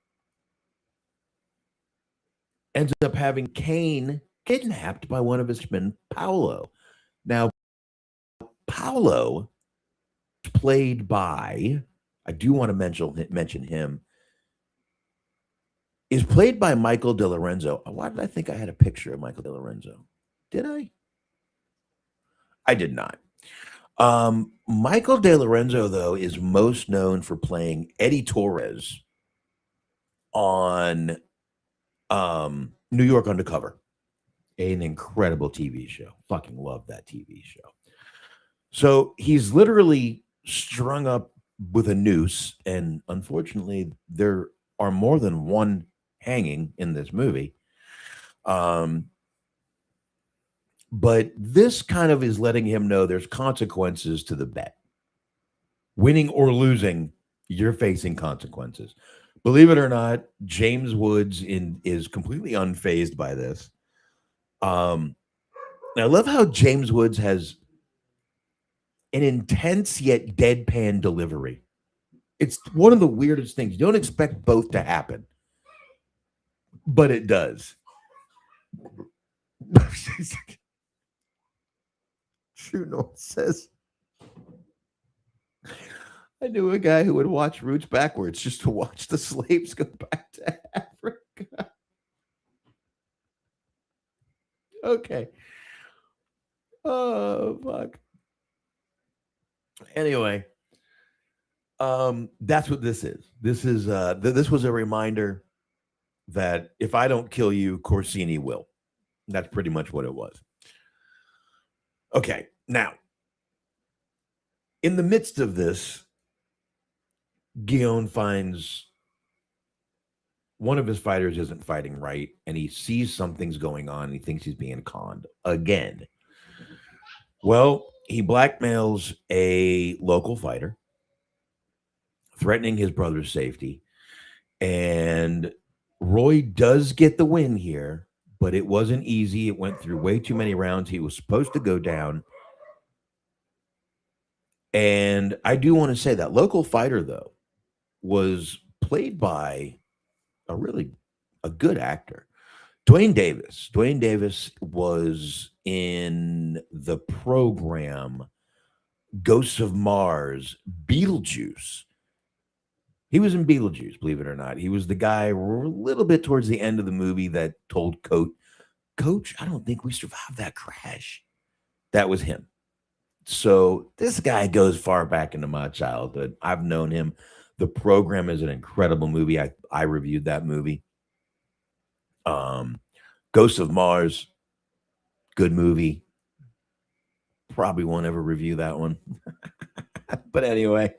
Ends up having Caine kidnapped by one of his men, Paolo. Now, Paolo, played by, I do want to mention him, is played by Michael DeLorenzo. Why did I think I had a picture of Michael DeLorenzo? Did I? I did not. Michael DeLorenzo, though, is most known for playing Eddie Torres on New York Undercover, an incredible TV show. Fucking love that TV show. So he's literally strung up with a noose, and unfortunately, there are more than one hanging in this movie. But this kind of is letting him know there's consequences to the bet. Winning or losing, you're facing consequences. Believe it or not, James Woods is completely unfazed by this. I love how James Woods has an intense yet deadpan delivery. It's one of the weirdest things. You don't expect both to happen, but it does. True North says, "I knew a guy who would watch Roots backwards just to watch the slaves go back to Africa." Okay. Oh, fuck. Anyway, that's what this is. This is this was a reminder that if I don't kill you, Corsini will. That's pretty much what it was. Okay, now, in the midst of this, Gillon finds one of his fighters isn't fighting right, and he sees something's going on, and he thinks he's being conned again. Well, he blackmails a local fighter, threatening his brother's safety, and Roy does get the win here, but it wasn't easy. It went through way too many rounds. He was supposed to go down. And I do want to say that local fighter, though, was played by a good actor. Dwayne Davis. Dwayne Davis was in the program Ghosts of Mars, Beetlejuice. He was in Beetlejuice, believe it or not. He was the guy a little bit towards the end of the movie that told Coach, I don't think we survived that crash. That was him. So this guy goes far back into my childhood. I've known him. The Program is an incredible movie. I reviewed that movie. Ghosts of Mars, good movie. Probably won't ever review that one. But anyway.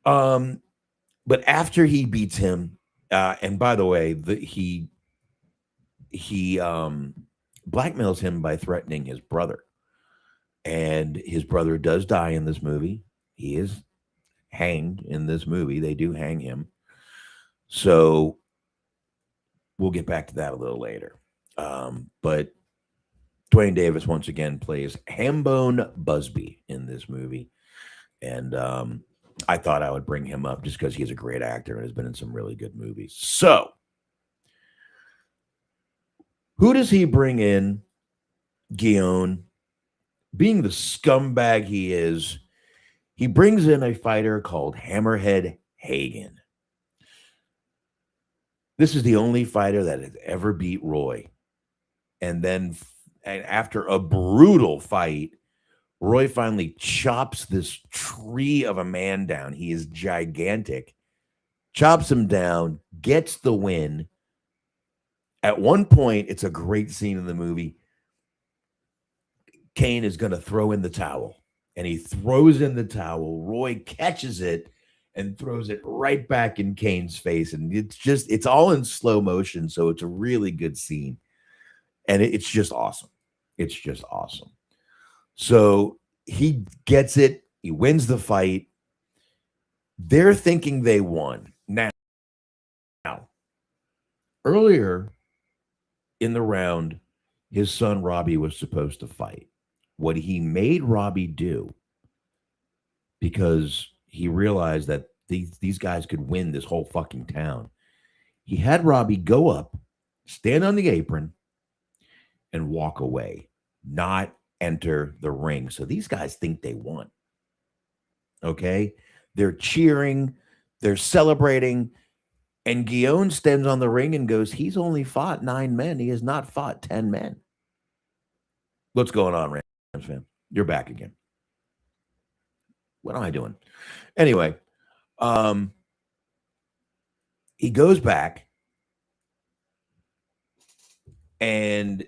But after he beats him, and by the way, he blackmails him by threatening his brother. And his brother does die in this movie. He is hanged in this movie. They do hang him. So we'll get back to that a little later. But Dwayne Davis once again plays Hambone Busby in this movie. And I thought I would bring him up just because he's a great actor and has been in some really good movies. So who does he bring in? Gillon, being the scumbag he is, he brings in a fighter called Hammerhead Hagen. This is the only fighter that has ever beat Roy. And after a brutal fight, Roy finally chops this tree of a man down. He is gigantic. Chops him down, gets the win. At one point, it's a great scene in the movie. Caine is going to throw in the towel, and he throws in the towel. Roy catches it and throws it right back in Caine's face. And it's all in slow motion. So it's a really good scene. And it's just awesome. It's just awesome. So he gets it. He wins the fight. They're thinking they won. Now, earlier in the round, his son Robbie was supposed to fight. What he made Robbie do, because he realized that these guys could win this whole fucking town, he had Robbie go up, stand on the apron, and walk away, not enter the ring. So these guys think they won. Okay? They're cheering, they're celebrating, and Gillon stands on the ring and goes, he's only fought 9 men. He has not fought 10 men. What's going on, Rams fan? You're back again. What am I doing? Anyway, he goes back, and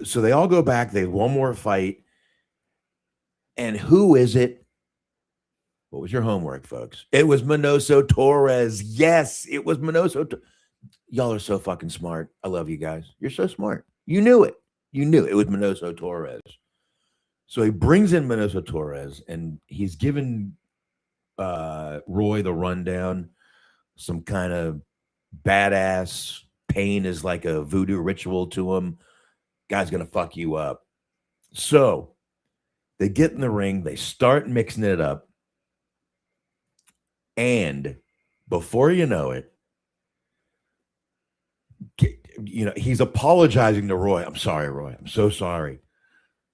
so they all go back. They have one more fight. And who is it? What was your homework, folks? It was Minoso Torres. Yes, it was Minoso. Y'all are so fucking smart. I love you guys. You're so smart. You knew it. You knew it was Minoso Torres. So he brings in Minoso Torres, and he's given Roy the rundown. Some kind of badass pain is like a voodoo ritual to him. Guy's going to fuck you up. So they get in the ring. They start mixing it up. And before you know it, he's apologizing to Roy. I'm sorry, Roy. I'm so sorry.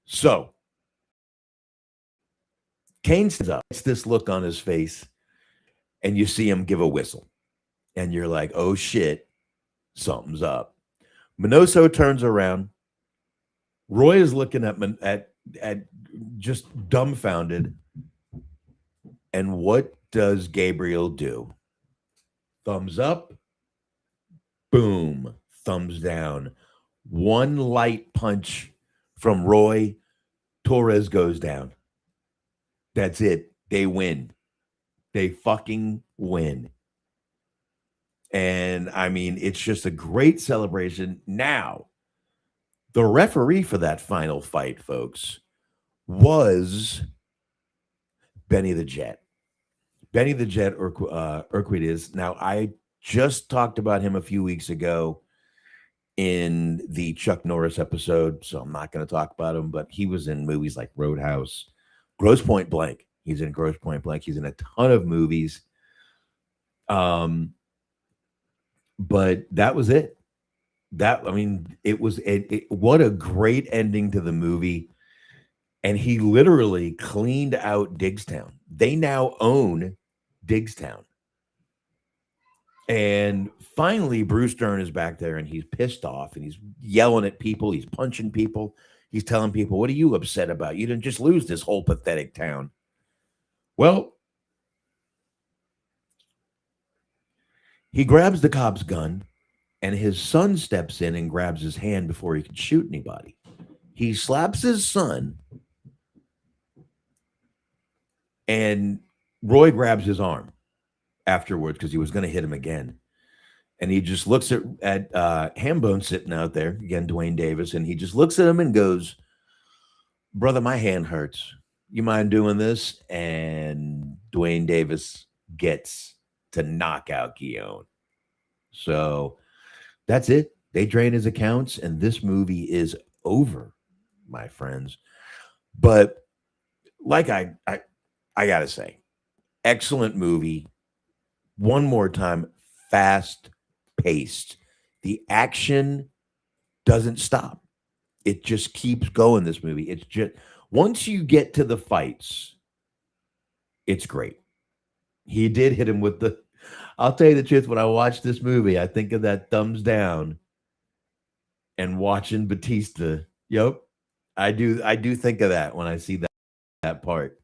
So Caine stands up. It's this look on his face, and you see him give a whistle. And you're like, oh, shit, something's up. Minoso turns around. Roy is looking at just dumbfounded. And what does Gabriel do? Thumbs up. Boom. Thumbs down. One light punch from Roy. Torres goes down. That's it. They win. They fucking win. And I mean, it's just a great celebration. Now, the referee for that final fight, folks, was Benny the Jet. Benny the Jet Urquidez. Now, I just talked about him a few weeks ago in the Chuck Norris episode, so I'm not going to talk about him, but he was in movies like Roadhouse, Grosse Point Blank. He's in Grosse Point Blank. He's in a ton of movies. But that was it. What a great ending to the movie. And he literally cleaned out Diggstown. They now own Diggstown. And finally, Bruce Dern is back there and he's pissed off and he's yelling at people. He's punching people. He's telling people, what are you upset about? You didn't just lose this whole pathetic town. Well, he grabs the cop's gun and his son steps in and grabs his hand before he can shoot anybody. He slaps his son and Roy grabs his arm afterwards because he was going to hit him again. And he just looks at Hambone sitting out there, again, Dwayne Davis, and he just looks at him and goes, brother, my hand hurts. You mind doing this? And Dwayne Davis gets to knock out Gillon. So that's it. They drain his accounts, and this movie is over, my friends. But like I got to say, excellent movie. One more time, fast-paced. The action doesn't stop. It just keeps going, this movie. It's just, once you get to the fights, it's great. He did hit him with the, I'll tell you the truth, when I watch this movie, I think of that thumbs down and watching Batista. Yep. I do think of that when I see that part.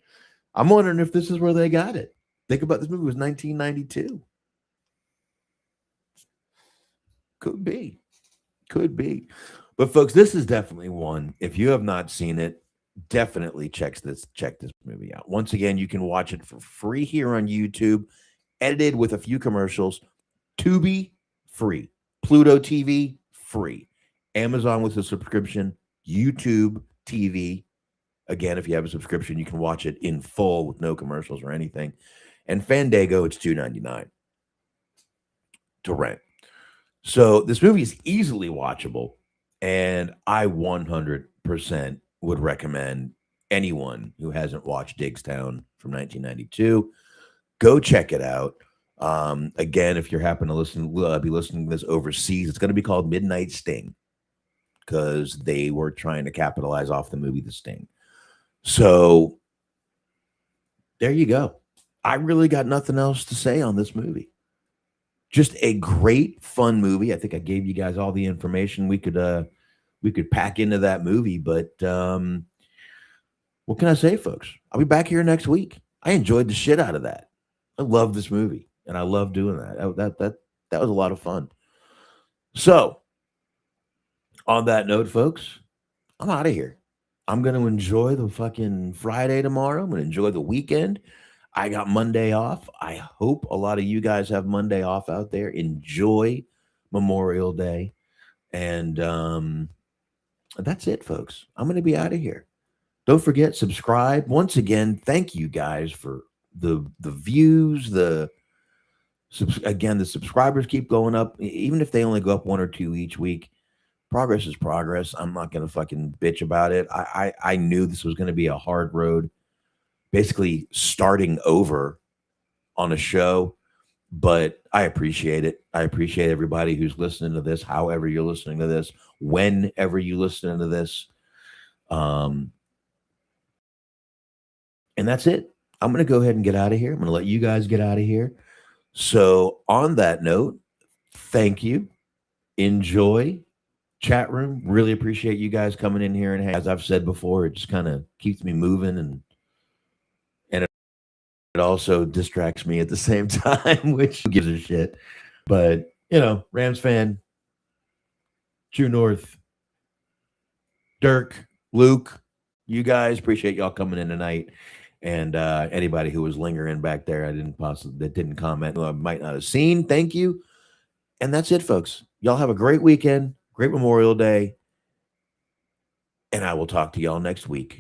I'm wondering if this is where they got it. Think about this movie. It was 1992. Could be. But folks, this is definitely one. If you have not seen it, definitely check this movie out. Once again, you can watch it for free here on YouTube, edited with a few commercials. Tubi, free. Pluto TV, free. Amazon with a subscription. YouTube TV. Again, if you have a subscription, you can watch it in full with no commercials or anything. And Fandango, it's $2.99 to rent. So this movie is easily watchable, and I 100% would recommend anyone who hasn't watched Diggstown from 1992, go check it out. Again, if you're happen to be listening to this overseas, it's going to be called Midnight Sting because they were trying to capitalize off the movie The Sting. So there you go. I really got nothing else to say on this movie. Just a great, fun movie. I think I gave you guys all the information we could pack into that movie. But what can I say, folks? I'll be back here next week. I enjoyed the shit out of that. I love this movie, and I love doing that. That was a lot of fun. So, on that note, folks, I'm out of here. I'm going to enjoy the fucking Friday tomorrow. I'm going to enjoy the weekend. I got Monday off. I hope a lot of you guys have Monday off out there. Enjoy Memorial Day. And that's it, folks. I'm going to be out of here. Don't forget, subscribe. Once again, thank you guys for the views. Again, the subscribers keep going up. Even if they only go up 1 or 2 each week, progress is progress. I'm not going to fucking bitch about it. I knew this was going to be a hard road, basically starting over on a show, but I appreciate it. I appreciate everybody who's listening to this, however you're listening to this, whenever you listen to this. And that's it. I'm going to go ahead and get out of here. I'm going to let you guys get out of here. So on that note, thank you. Enjoy. Chat room, really appreciate you guys coming in here. And as I've said before, it just kind of keeps me moving and it also distracts me at the same time, which gives a shit. But, Rams fan, True North, Dirk, Luke, you guys, appreciate y'all coming in tonight. And anybody who was lingering back there, that didn't comment, who I might not have seen, thank you. And that's it, folks. Y'all have a great weekend, great Memorial Day, and I will talk to y'all next week.